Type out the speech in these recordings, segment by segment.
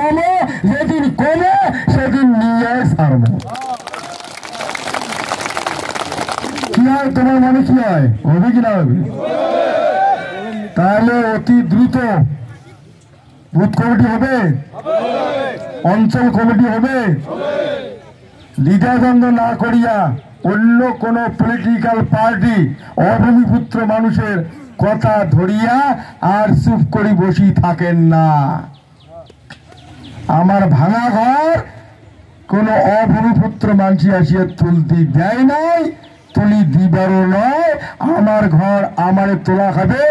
খামো, যেদিন কমে সেদিন নিয়ে ছাড়বো। কি হয় তোমার মনে কি হয়, হবে কি না হবে? তাহলে অতি দ্রুত বুথ কমিটি হবে, অঞ্চল কমিটি হবে। দ্বিধাদ্বন্দ্ব না করিয়া অন্য কোন পলিটিক্যাল পার্টি অভূমিপুত্র মানুষের কথা ধরিয়া আর চুপ করি বসি থাকেন না। আমার ভাঙা ঘর কোন অভূমিপুত্র মানুষ আসিয়া তুলতে দেয় নাই, তুলি দিবারও নয়। আমার ঘর আমারে তোলা খাবে,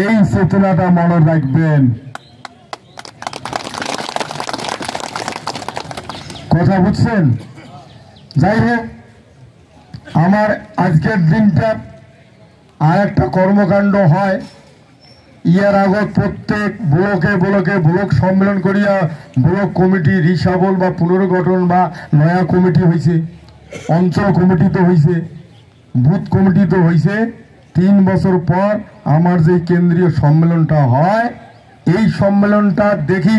এই চেতনাটা মনে রাখবেন। কথা বুঝছেন? যাই হোক, আমার আজকের দিনটা আর একটা কর্মকাণ্ড হয়। ইয়ার আগত প্রত্যেক ব্লকে ব্লকে ব্লক সম্মেলন করিয়া ব্লক কমিটি রিসাবল বা পুনর্গঠন বা নয়া কমিটি হয়েছে, অঞ্চল কমিটি তো হয়েছে, বুথ কমিটি তো হয়েছে। 3 বছর পর আমার যে কেন্দ্রীয় সম্মেলনটা হয়, এই সম্মেলনটা দেখি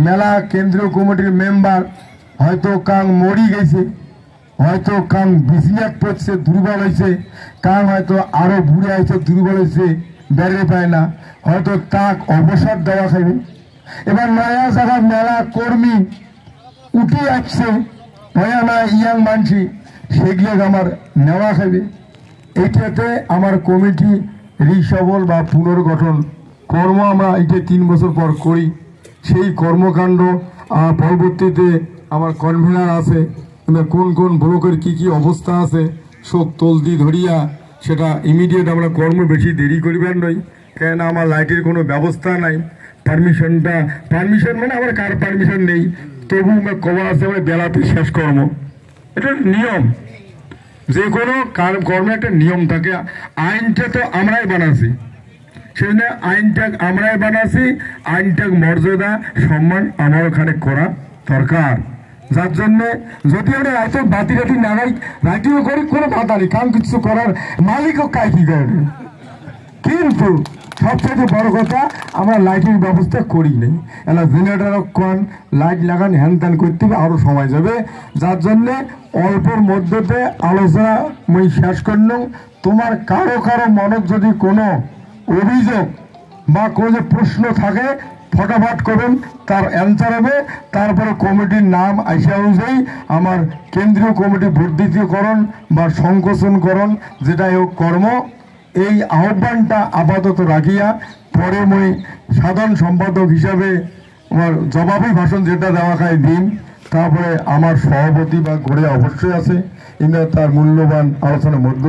মেলা কেন্দ্রীয় কমিটির মেম্বার হয়তো কাং মরি গেছে, হয়তো কাং বিসিয়াত পড়ছে দুর্বল হয়েছে, কাং হয়তো আরো বুড়ে হয়েছে দুর্বল হয়েছে, বেড়ে পায় না, হয়তো তাক অবসর দেওয়া খাইবে। এবার নয়া জায়গা মেলা কর্মী উঠে আসছে, নয়া না ইয়াং মানসি, সেগুলো আমার নেওয়া খাইবে। এইটাতে আমার কমিটি রিসবল বা পুনর্গঠন কর্ম আমরা এটা 3 বছর পর করি। সেই কর্মকাণ্ড পরবর্তীতে আমার কনভেনার আছে, কোন কোন ব্লকের কি কি অবস্থা আছে শোক তলদি ধরিয়া সেটা ইমিডিয়েট আমরা কর্ম বেশি দেরি করিবার নই। কেন আমার লাইটের কোনো ব্যবস্থা নাই, পারমিশন মানে আমার কার পারমিশন নেই, তবু কবা আছে বেলাতে শেষ কর্ম। এটা নিয়ম, যে কোনো কর্মে একটা নিয়ম থাকে। আইনটা তো আমরাই বানাছি, সেজন্য আইনটা আমরাই বানাছি, আইনটা মর্যাদা সম্মান আমার ওখানে করা দরকার। যার জন্য যদি আমরা এত বাতি রাতি নাগাই রাতিও করি কোনো বাধা নেই, কারণ কিছু করার মালিকও কাজ কি করে। কিন্তু সবচেয়ে বড় কথা আমরা লাইটের ব্যবস্থা করি নেই, এলা জেনারেটার কন লাইট লাগান হ্যান ত্যান করতে হবে, আরো সময় যাবে। যার জন্যে অল্পর মধ্যতে আলোচনা মই শেষ করলাম। তোমার কারো কারো মনত যদি কোনো অভিযোগ বা কোনো প্রশ্ন থাকে ফটাফট করবেন, তার অ্যান্সার হবে। তারপরে কমিটির নাম আইসা অনুযায়ী আমার কেন্দ্রীয় কমিটি বর্ধিতকরণ বা সংকোচনকরণ যেটাই হোক কর্ম, এই আহ্বানটা আপাতত রাখিয়া পরে মই সাধারণ সম্পাদক হিসাবে আমার জবাবি ভাষণ যেটা দেওয়া খায় দিন। তারপরে আমার সভাপতি বা ঘরে অবশ্যই আছে, ইনি তার মূল্যবান আলোচনার মধ্য